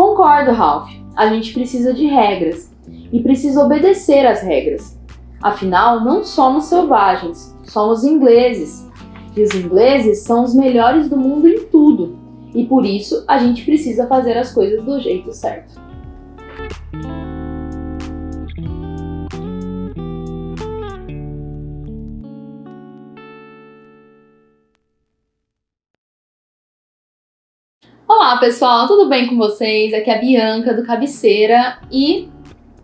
Concordo, Ralph. A gente precisa de regras e precisa obedecer às regras. Afinal, não somos selvagens, somos ingleses. E os ingleses são os melhores do mundo em tudo. E por isso, a gente precisa fazer as coisas do jeito certo. Olá pessoal, tudo bem com vocês? Aqui é a Bianca do Cabeceira e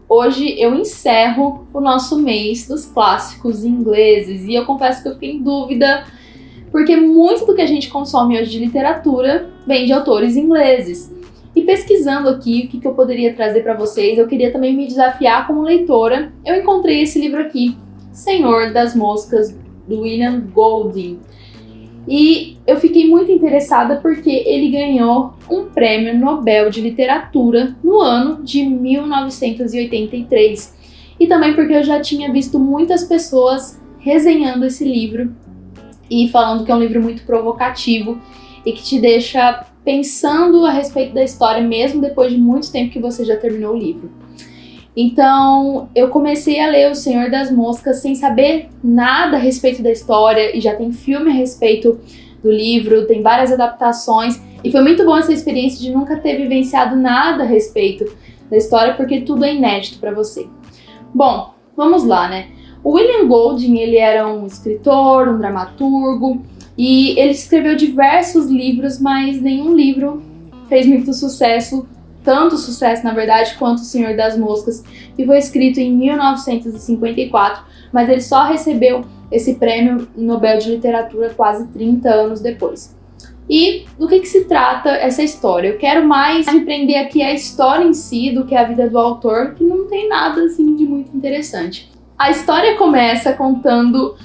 hoje eu encerro o nosso mês dos clássicos ingleses e eu confesso que eu fiquei em dúvida porque muito do que a gente consome hoje de literatura vem de autores ingleses. E pesquisando aqui o que eu poderia trazer para vocês, eu queria também me desafiar como leitora. Eu encontrei esse livro aqui, Senhor das Moscas, do William Golding. E eu fiquei muito interessada porque ele ganhou um prêmio Nobel de Literatura no ano de 1983. E também porque eu já tinha visto muitas pessoas resenhando esse livro e falando que é um livro muito provocativo e que te deixa pensando a respeito da história mesmo depois de muito tempo que você já terminou o livro. Então, eu comecei a ler O Senhor das Moscas sem saber nada a respeito da história e já tem filme a respeito do livro, tem várias adaptações e foi muito bom essa experiência de nunca ter vivenciado nada a respeito da história porque tudo é inédito para você. Bom, vamos lá, né? O William Golding, ele era um escritor, um dramaturgo e ele escreveu diversos livros, mas nenhum livro fez muito sucesso, tanto sucesso, na verdade, quanto O Senhor das Moscas, que foi escrito em 1954, mas ele só recebeu esse prêmio Nobel de Literatura quase 30 anos depois. E do que se trata essa história? Eu quero mais me prender aqui a história em si do que a vida do autor, que não tem nada assim de muito interessante. A história começa contando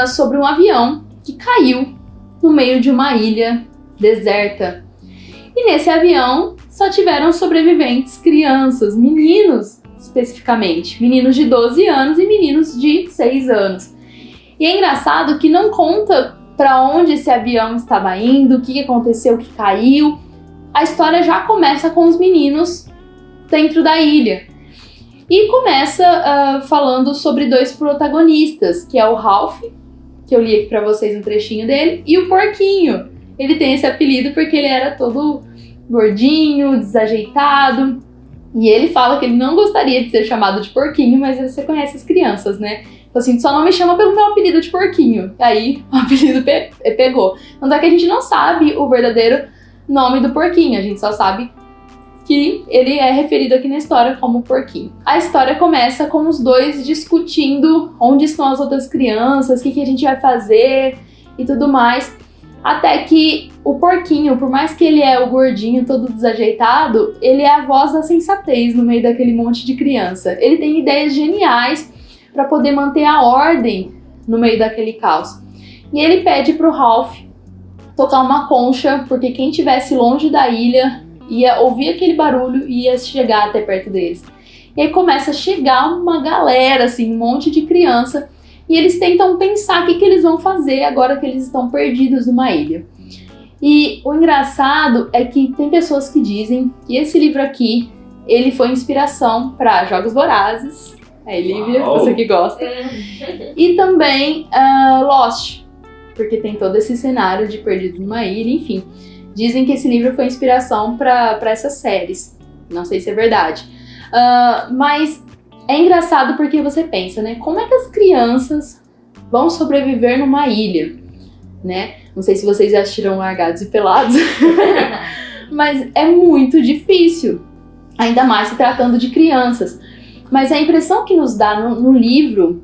sobre um avião que caiu no meio de uma ilha deserta. E nesse avião só tiveram sobreviventes crianças, meninos especificamente, meninos de 12 anos e meninos de 6 anos. E é engraçado que não conta para onde esse avião estava indo, o que aconteceu, o que caiu. A história já começa com os meninos dentro da ilha. E começa falando sobre dois protagonistas, que é o Ralph, que eu li aqui para vocês um trechinho dele, e o Porquinho. Ele tem esse apelido porque ele era todo gordinho, desajeitado, e ele fala que ele não gostaria de ser chamado de Porquinho, mas você conhece as crianças, né? Então assim, só não me chama pelo meu apelido de Porquinho. Aí o apelido pegou. Tanto é que a gente não sabe o verdadeiro nome do Porquinho, a gente só sabe que ele é referido aqui na história como Porquinho. A história começa com os dois discutindo onde estão as outras crianças, o que a gente vai fazer e tudo mais. Até que o Porquinho, por mais que ele é o gordinho todo desajeitado, ele é a voz da sensatez no meio daquele monte de criança. Ele tem ideias geniais para poder manter a ordem no meio daquele caos. E ele pede pro Ralph tocar uma concha, porque quem estivesse longe da ilha ia ouvir aquele barulho e ia chegar até perto deles. E aí começa a chegar uma galera, assim, um monte de criança, e eles tentam pensar o que eles vão fazer agora que eles estão perdidos numa ilha. E o engraçado é que tem pessoas que dizem que esse livro aqui, ele foi inspiração para Jogos Vorazes, Lívia, você que gosta, e também Lost, porque tem todo esse cenário de perdidos numa ilha, enfim. Dizem que esse livro foi inspiração para essas séries, não sei se é verdade. Mas é engraçado porque você pensa, né? Como é que as crianças vão sobreviver numa ilha, né? Não sei se vocês já assistiram Largados e Pelados, mas é muito difícil, ainda mais se tratando de crianças. Mas a impressão que nos dá no livro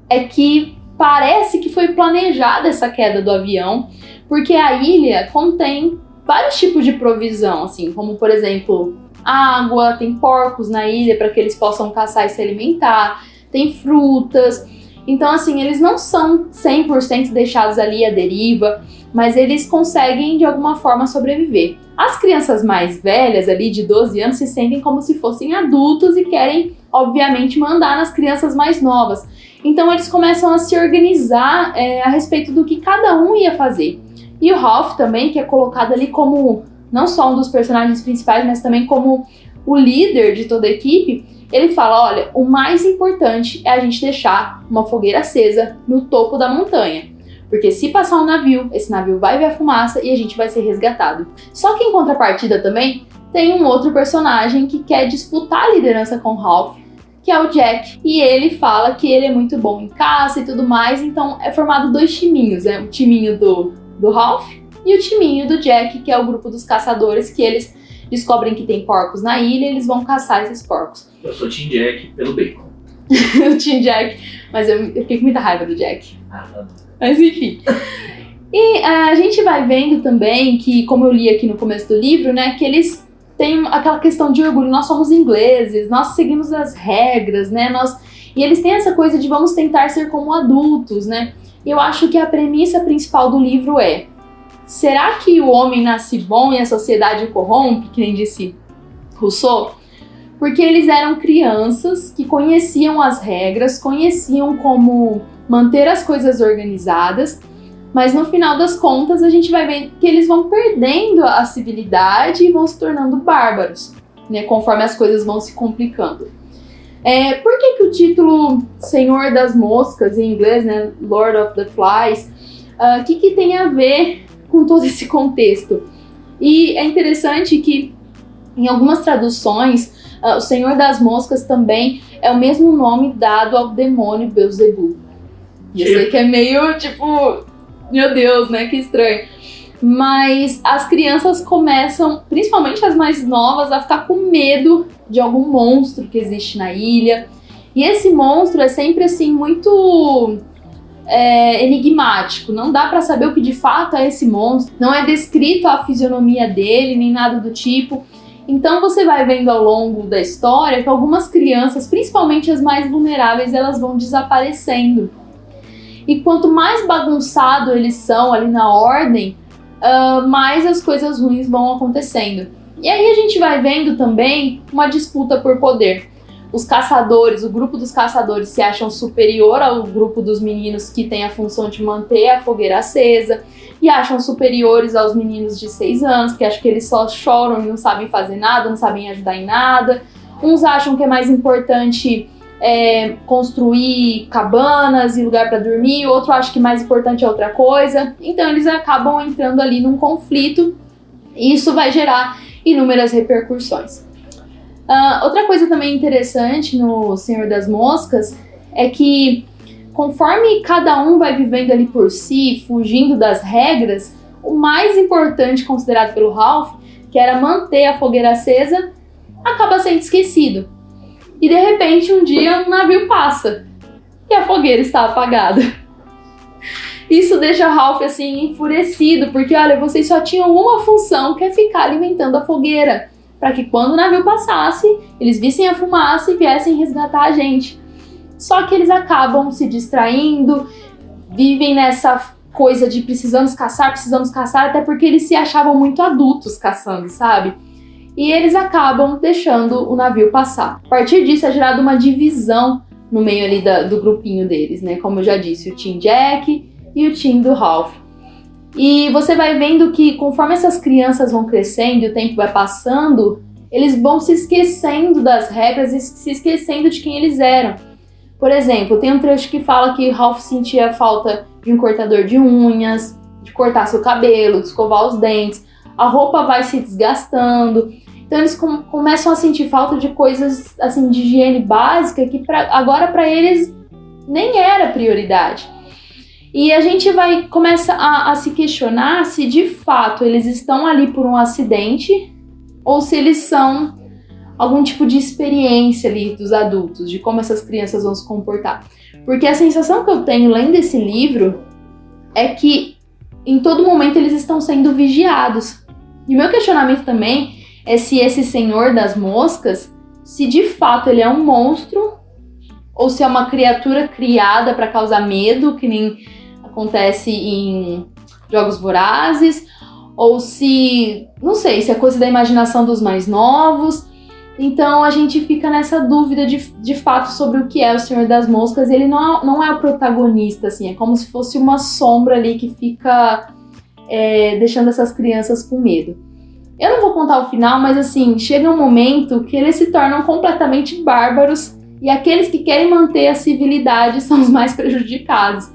é que parece que foi planejada essa queda do avião, porque a ilha contém vários tipos de provisão, assim, como por exemplo água, tem porcos na ilha para que eles possam caçar e se alimentar, tem frutas. Então, assim, eles não são 100% deixados ali à deriva, mas eles conseguem de alguma forma sobreviver. As crianças mais velhas ali de 12 anos se sentem como se fossem adultos e querem, obviamente, mandar nas crianças mais novas. Então eles começam a se organizar a respeito do que cada um ia fazer. E o Ralph também, que é colocado ali como não só um dos personagens principais, mas também como o líder de toda a equipe, ele fala, olha, o mais importante é a gente deixar uma fogueira acesa no topo da montanha. Porque se passar um navio, esse navio vai ver a fumaça e a gente vai ser resgatado. Só que em contrapartida também, tem um outro personagem que quer disputar a liderança com o Ralph, que é o Jack. E ele fala que ele é muito bom em caça e tudo mais, então é formado 2 timinhos, né? O timinho do Ralph e o timinho do Jack, que é o grupo dos caçadores, que eles descobrem que tem porcos na ilha e eles vão caçar esses porcos. Eu sou Team Jack pelo bacon. O Team Jack, mas eu fiquei com muita raiva do Jack. Mas enfim. E a gente vai vendo também que, como eu li aqui no começo do livro, né, que eles têm aquela questão de orgulho. Nós somos ingleses, nós seguimos as regras, né, e eles têm essa coisa de vamos tentar ser como adultos, né. E eu acho que a premissa principal do livro é: será que o homem nasce bom e a sociedade o corrompe, que nem disse Rousseau? Porque eles eram crianças que conheciam as regras, conheciam como manter as coisas organizadas, mas no final das contas a gente vai ver que eles vão perdendo a civilidade e vão se tornando bárbaros, né, conforme as coisas vão se complicando. Por que o título Senhor das Moscas, em inglês, né, Lord of the Flies, o que tem a ver com todo esse contexto? E é interessante que em algumas traduções, o Senhor das Moscas também é o mesmo nome dado ao demônio Beelzebub. E eu sei que é meio tipo, meu Deus, né, que estranho. Mas as crianças começam, principalmente as mais novas, a ficar com medo de algum monstro que existe na ilha. E esse monstro é sempre assim, muito enigmático. Não dá pra saber o que de fato é esse monstro. Não é descrito a fisionomia dele, nem nada do tipo. Então você vai vendo ao longo da história que algumas crianças, principalmente as mais vulneráveis, elas vão desaparecendo. E quanto mais bagunçado eles são ali na ordem, mais as coisas ruins vão acontecendo. E aí a gente vai vendo também uma disputa por poder. Os caçadores, o grupo dos caçadores se acham superior ao grupo dos meninos que tem a função de manter a fogueira acesa, e acham superiores aos meninos de 6 anos, porque acham que eles só choram e não sabem fazer nada, não sabem ajudar em nada. Uns acham que é mais importante construir cabanas e lugar para dormir, o outro acha que mais importante é outra coisa. Então eles acabam entrando ali num conflito e isso vai gerar inúmeras repercussões. Outra coisa também interessante no Senhor das Moscas é que conforme cada um vai vivendo ali por si, fugindo das regras, o mais importante considerado pelo Ralph, que era manter a fogueira acesa, acaba sendo esquecido. E de repente um dia um navio passa e a fogueira está apagada. Isso deixa Ralph assim enfurecido, porque olha, vocês só tinham uma função, que é ficar alimentando a fogueira, para que quando o navio passasse, eles vissem a fumaça e viessem resgatar a gente. Só que eles acabam se distraindo, vivem nessa coisa de precisamos caçar, até porque eles se achavam muito adultos caçando, sabe? E eles acabam deixando o navio passar. A partir disso é gerada uma divisão no meio ali do grupinho deles, né? Como eu já disse, o Team Jack e o Team do Ralph. E você vai vendo que conforme essas crianças vão crescendo e o tempo vai passando, eles vão se esquecendo das regras e se esquecendo de quem eles eram. Por exemplo, tem um trecho que fala que Ralph sentia falta de um cortador de unhas, de cortar seu cabelo, de escovar os dentes. A roupa vai se desgastando. Então eles começam a sentir falta de coisas assim de higiene básica que agora para eles nem era prioridade. E a gente começa a se questionar se de fato eles estão ali por um acidente ou se eles são algum tipo de experiência ali dos adultos, de como essas crianças vão se comportar. Porque a sensação que eu tenho lendo esse livro é que em todo momento eles estão sendo vigiados. E o meu questionamento também é se esse Senhor das Moscas, se de fato ele é um monstro ou se é uma criatura criada para causar medo, que nem acontece em Jogos Vorazes, ou se, não sei, se é coisa da imaginação dos mais novos. Então a gente fica nessa dúvida de fato sobre o que é o Senhor das Moscas. Ele não é o protagonista, assim, é como se fosse uma sombra ali que fica deixando essas crianças com medo. Eu não vou contar o final, mas assim, chega um momento que eles se tornam completamente bárbaros e aqueles que querem manter a civilidade são os mais prejudicados.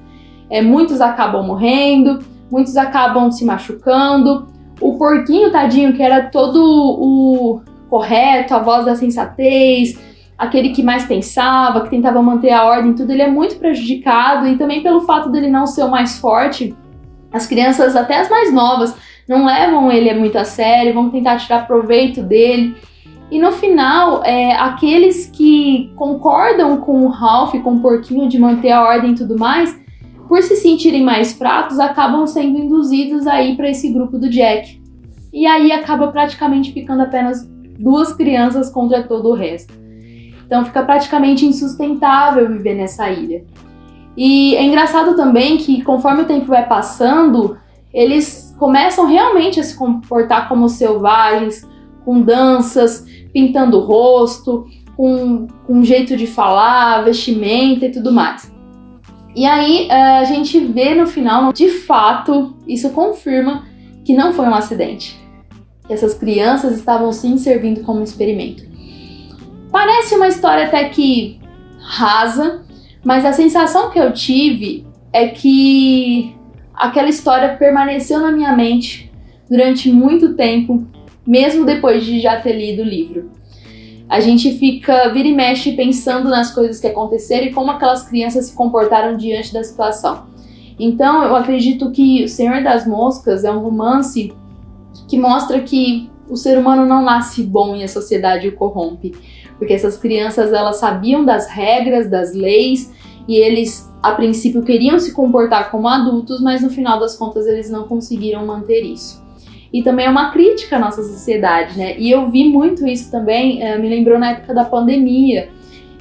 Muitos acabam morrendo, muitos acabam se machucando. O porquinho, tadinho, que era todo o correto, a voz da sensatez, aquele que mais pensava, que tentava manter a ordem, tudo, ele é muito prejudicado, e também pelo fato dele não ser o mais forte, as crianças, até as mais novas, não levam ele muito a sério, vão tentar tirar proveito dele. E no final, aqueles que concordam com o Ralph, com o porquinho, de manter a ordem e tudo mais, por se sentirem mais fracos, acabam sendo induzidos a ir para esse grupo do Jack. E aí acaba praticamente ficando apenas 2 crianças contra todo o resto. Então fica praticamente insustentável viver nessa ilha. E é engraçado também que conforme o tempo vai passando, eles começam realmente a se comportar como selvagens, com danças, pintando o rosto, com um jeito de falar, vestimenta e tudo mais. E aí a gente vê no final, de fato, isso confirma que não foi um acidente. Que essas crianças estavam sim servindo como experimento. Parece uma história até que rasa, mas a sensação que eu tive é que aquela história permaneceu na minha mente durante muito tempo, mesmo depois de já ter lido o livro. A gente vira e mexe pensando nas coisas que aconteceram e como aquelas crianças se comportaram diante da situação. Então eu acredito que O Senhor das Moscas é um romance que mostra que o ser humano não nasce bom e a sociedade o corrompe. Porque essas crianças, elas sabiam das regras, das leis, e eles, a princípio, queriam se comportar como adultos, mas no final das contas eles não conseguiram manter isso. E também é uma crítica à nossa sociedade, né? E eu vi muito isso também, me lembrou na época da pandemia,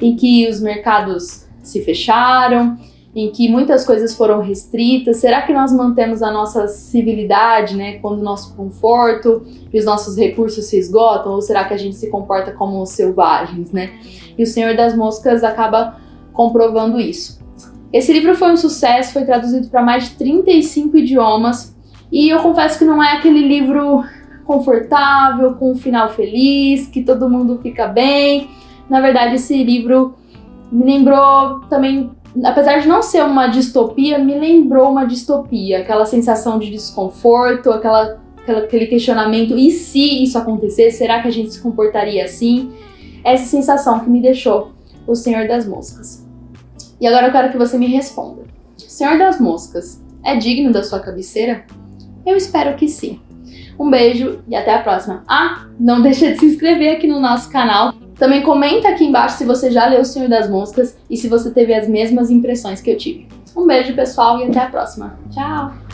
em que os mercados se fecharam, em que muitas coisas foram restritas. Será que nós mantemos a nossa civilidade, né, quando o nosso conforto e os nossos recursos se esgotam? Ou será que a gente se comporta como selvagens, né? E O Senhor das Moscas acaba comprovando isso. Esse livro foi um sucesso, foi traduzido para mais de 35 idiomas, e eu confesso que não é aquele livro confortável, com um final feliz, que todo mundo fica bem. Na verdade, esse livro me lembrou também, apesar de não ser uma distopia, me lembrou uma distopia. Aquela sensação de desconforto, aquele questionamento, e se isso acontecer, será que a gente se comportaria assim? Essa sensação que me deixou O Senhor das Moscas. E agora eu quero que você me responda. O Senhor das Moscas é digno da sua cabeceira? Eu espero que sim. Um beijo e até a próxima. Não deixa de se inscrever aqui no nosso canal. Também comenta aqui embaixo se você já leu O Senhor das Moscas e se você teve as mesmas impressões que eu tive. Um beijo, pessoal, e até a próxima. Tchau!